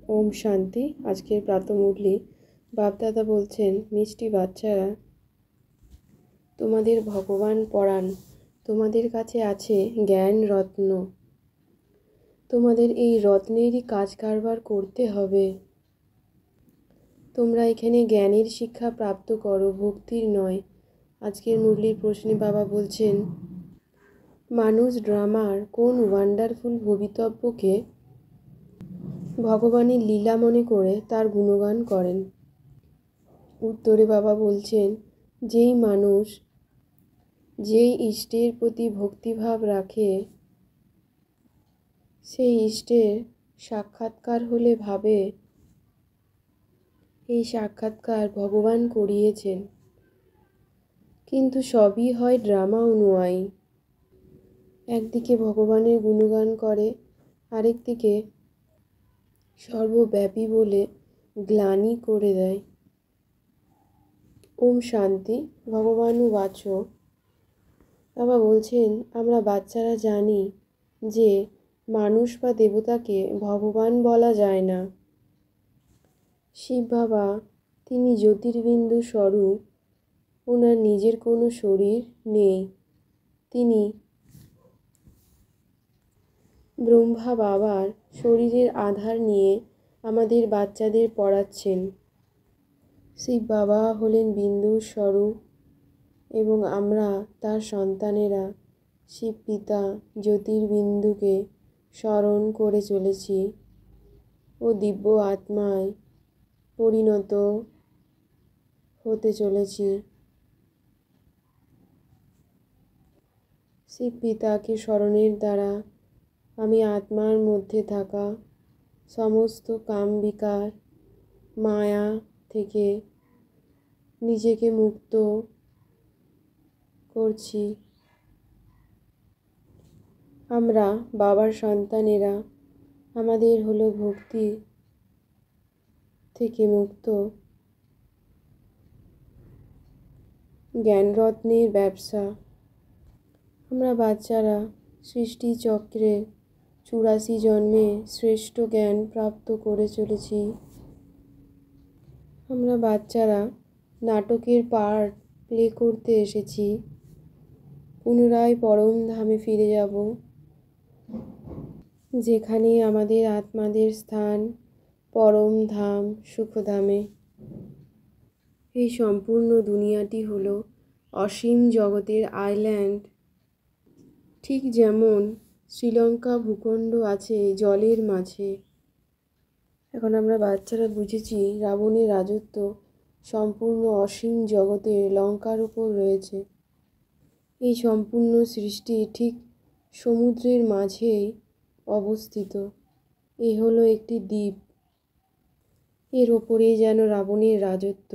ওম শান্তি। আজকের প্রাতঃমুরলি বাপদাদা বলছেন, মিষ্টি বাচ্চারা, তোমাদের ভগবান পরাণ, তোমাদের কাছে আছে জ্ঞান রত্ন। তোমাদের এই রত্নেরই কাজ কারবার করতে হবে। তোমরা এখানে জ্ঞানের শিক্ষা প্রাপ্ত করো, ভক্তির নয়। আজকের মুরলির প্রশ্নে বাবা বলছেন, মানুষ ড্রামার কোন ওয়ান্ডারফুল ভবিতব্যকে ভগবানের লীলা মনে করে তার গুণগান করেন। উত্তরে বাবা বলছেন, যেই মানুষ যেই ইষ্টের প্রতি ভক্তিভাব রাখে, সেই ইষ্টের সাক্ষাৎকার হলে ভাবে এই সাক্ষাৎকার ভগবান করিয়েছেন। কিন্তু সবই হয় ড্রামা অনুয়ায়ী। একদিকে ভগবানের গুণগান করে, আরেকদিকে সর্বব্যাপী বলে গ্লানি করে দেয়। ওম শান্তি। ভগবানু বাচো। বাবা বলছেন, আমরা বাচ্চারা জানি যে মানুষ বা দেবতাকে ভগবান বলা যায় না। শিব বাবা, তিনি জ্যোতির্বিন্দু স্বরূপ, ওনার নিজের কোনো শরীর নেই। তিনি ব্রহ্মা বাবার শরীরের আধার নিয়ে আমাদের বাচ্চাদের পড়াচ্ছেন। শিব বাবা হলেন বিন্দুর স্বরূপ এবং আমরা তার সন্তানেরা শিব পিতা জ্যোতির্বিন্দুকে স্মরণ করে চলেছি ও দিব্য আত্মায় পরিণত হতে চলেছি। শিব পিতাকে স্মরণের দ্বারা আমি আত্মার মধ্যে থাকা সমস্ত কাম বিকার মায়া থেকে নিজেকে মুক্ত করছি। আমরা বাবার সন্তানেরা, আমাদের হলো ভক্তি থেকে মুক্ত জ্ঞানরত্নের ব্যবসা। আমরা বাচ্চারা সৃষ্টি চক্রের 84 জন্মে শ্রেষ্ঠ জ্ঞান প্রাপ্ত করে চলেছি। আমরা বাচ্চারা নাটকের পার্ট প্লে করতে এসেছি। পুনরায় পরম ধামে ফিরে যাব, যেখানে আমাদের আত্মাদের স্থান পরম ধাম সুখধামে। এই সম্পূর্ণ দুনিয়াটি হলো অসীম জগতের আইল্যান্ড। ঠিক যেমন শ্রীলঙ্কা ভূখণ্ড আছে জলের মাঝে। এখন আমরা বাচ্চারা বুঝেছি রাবণের রাজত্ব সম্পূর্ণ অসীম জগতের লঙ্কার উপর রয়েছে। এই সম্পূর্ণ সৃষ্টি ঠিক সমুদ্রের মাঝেই অবস্থিত। এ হলো একটি দ্বীপ, এর ওপরেই যেন রাবণের রাজত্ব।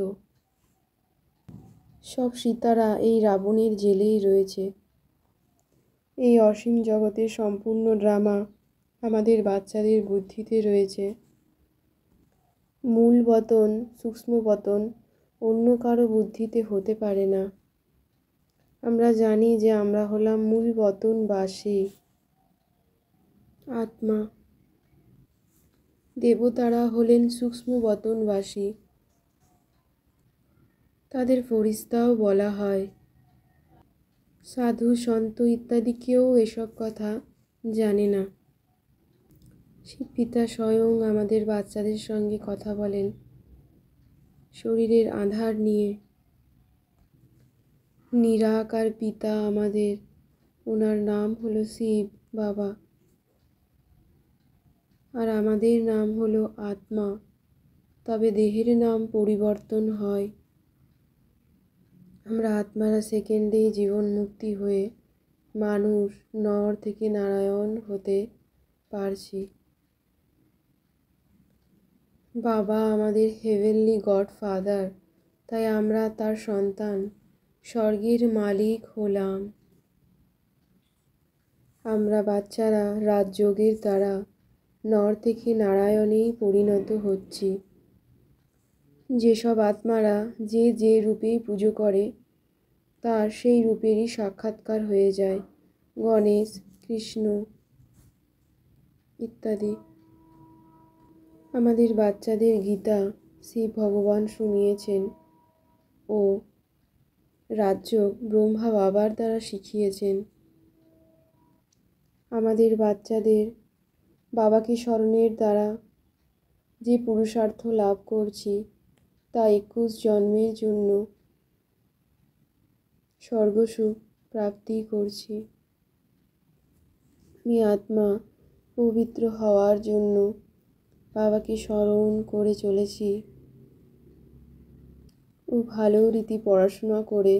সব সীতারা এই রাবণের জেলেই রয়েছে। এই অসীম জগতের সম্পূর্ণ ড্রামা আমাদের বাচ্চাদের বুদ্ধিতে রয়েছে। মূল পতন, সূক্ষ্ম পতন অন্য কারো বুদ্ধিতে হতে পারে না। আমরা জানি যে আমরা হলাম মূল পতনবাসী আত্মা। দেবতারা হলেন সূক্ষ্ম পতনবাসী, তাদের ফরিস্তাও বলা হয়। সাধু সন্ত ইত্যাদি কেউ এসব কথা জানে না। শিব পিতা স্বয়ং আমাদের বাচ্চাদের সঙ্গে কথা বলেন শরীরের আধার নিয়ে। নিরাকার পিতা আমাদের, ওনার নাম হলো শিব বাবা, আর আমাদের নাম হলো আত্মা। তবে দেহের নাম পরিবর্তন হয়। আমরা আত্মারা সেকেন্ডেই জীবন মুক্তি হয়ে মানুষ নর থেকে নারায়ণ হতে পারছি। বাবা আমাদের হেভেনলি গড ফাদার, তাই আমরা তার সন্তান, স্বর্গের মালিক হলাম। আমরা বাচ্চারা রাজযোগের দ্বারা নর থেকে নারায়ণেই পরিণত হচ্ছি। যেসব আত্মারা যে যে রূপেই পুজো করে তার সেই রূপেরই সাক্ষাৎকার হয়ে যায়, গণেশ, কৃষ্ণ ইত্যাদি। আমাদের বাচ্চাদের গীতা শিব ভগবান শুনিয়েছেন ও রাজযোগ ব্রহ্মা বাবার দ্বারা শিখিয়েছেন। আমাদের বাচ্চাদের বাবাকে স্মরণের দ্বারা যে পুরুষার্থ লাভ করছি তা 21 জন্মের জন্য স্বর্গসুখ প্রাপ্তি করছি। আমি আত্মা পবিত্র হওয়ার জন্য বাবাকে স্মরণ করে চলেছি ও ভালো রীতি পড়াশোনা করে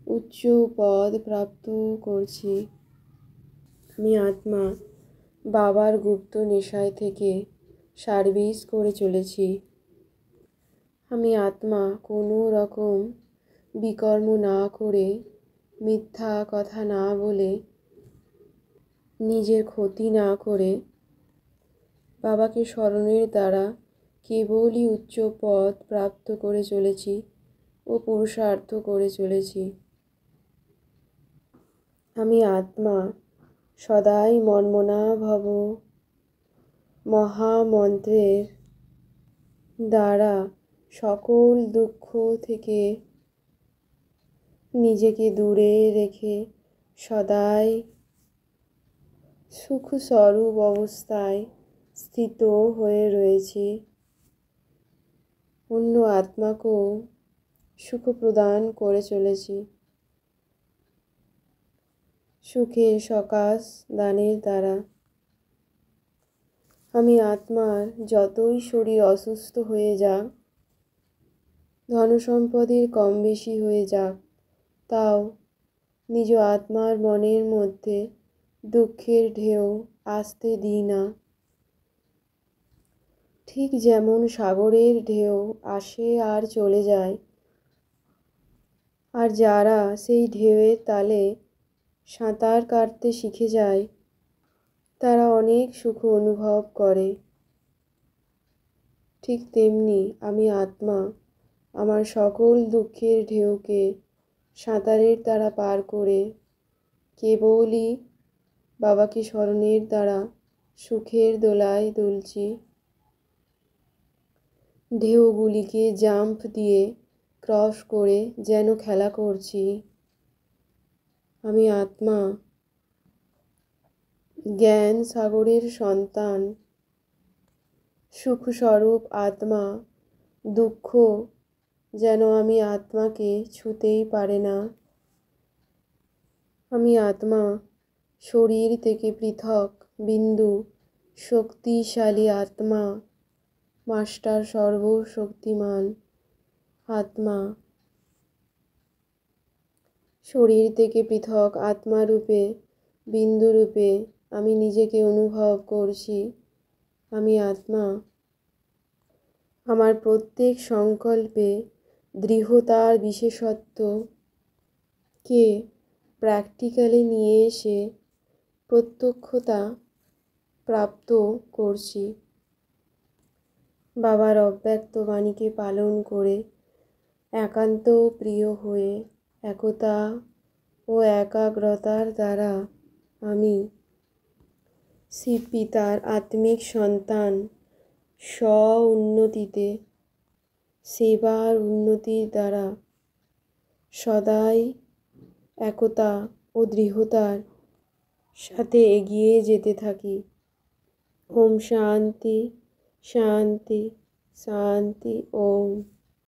উচ্চ পদ প্রাপ্ত করছি। আমি আত্মা বাবার গুপ্ত নেশায় থেকে সার্ভিস করে চলেছি। আমি আত্মা কোনো রকম বিকর্ম না করে, মিথ্যা কথা না বলে, নিজের ক্ষতি না করে বাবাকে স্মরণের দ্বারা কেবলই উচ্চ পদ প্রাপ্ত করে চলেছি ও পুরুষার্থ করে চলেছি। আমি আত্মা সদাই মন্মনা ভব মহামন্ত্রের দ্বারা সকল দুঃখ থেকে নিজেকে দূরে রেখে সদাই সুখস্বরূপ অবস্থায় স্থিত হয়ে রয়েছি। অন্য আত্মাকেও সুখ প্রদান করে চলেছি। সুখের সকাশ দানের দ্বারা আমি আত্মার যতই শরীর অসুস্থ হয়ে যাক, ধনসম্পদের কম বেশি হয়ে যাক, তাও নিজ আত্মার মনের মধ্যে দুঃখের ঢেউ আসতে দিই না। ঠিক যেমন সাগরের ঢেউ আসে আর চলে যায়, আর যারা সেই ঢেউয়ের তালে সাঁতার কাটতে শিখে যায় তারা অনেক সুখ অনুভব করে। ঠিক তেমনি আমি আত্মা আমার সকল দুঃখের ঢেউকে সাঁতারের দ্বারা পার করে কেবলই বাবাকে স্মরণের দ্বারা সুখের দোলায় দুলছি। ঢেউগুলিকে জাম্প দিয়ে ক্রস করে যেন খেলা করছি। আমি আত্মা জ্ঞান সাগরের সন্তান, সুখস্বরূপ আত্মা। দুঃখ যেন আমি আত্মাকে ছুঁতেই পারে না। আমি আত্মা শরীর থেকে পৃথক বিন্দু শক্তিশালী আত্মা, মাস্টার সর্বশক্তিমান আত্মা। শরীর থেকে পৃথক আত্মারূপে বিন্দুরূপে আমি নিজেকে অনুভব করছি। আমি আত্মা আমার প্রত্যেক সংকল্পে দৃঢ়তার বিশেষত্বকে প্র্যাকটিক্যালি নিয়ে এসে প্রত্যক্ষতা প্রাপ্ত করছি। বাবার অব্যক্ত বাণীকে পালন করে একান্ত প্রিয় হয়ে একতা ও একাগ্রতার দ্বারা আমি শিব পিতার আত্মিক সন্তান স্ব উন্নতিতে সেবার উন্নতির দ্বারা সদাই একতা ও দৃঢ়তার সাথে এগিয়ে যেতে থাকি। ওম শান্তি শান্তি শান্তি। ওম।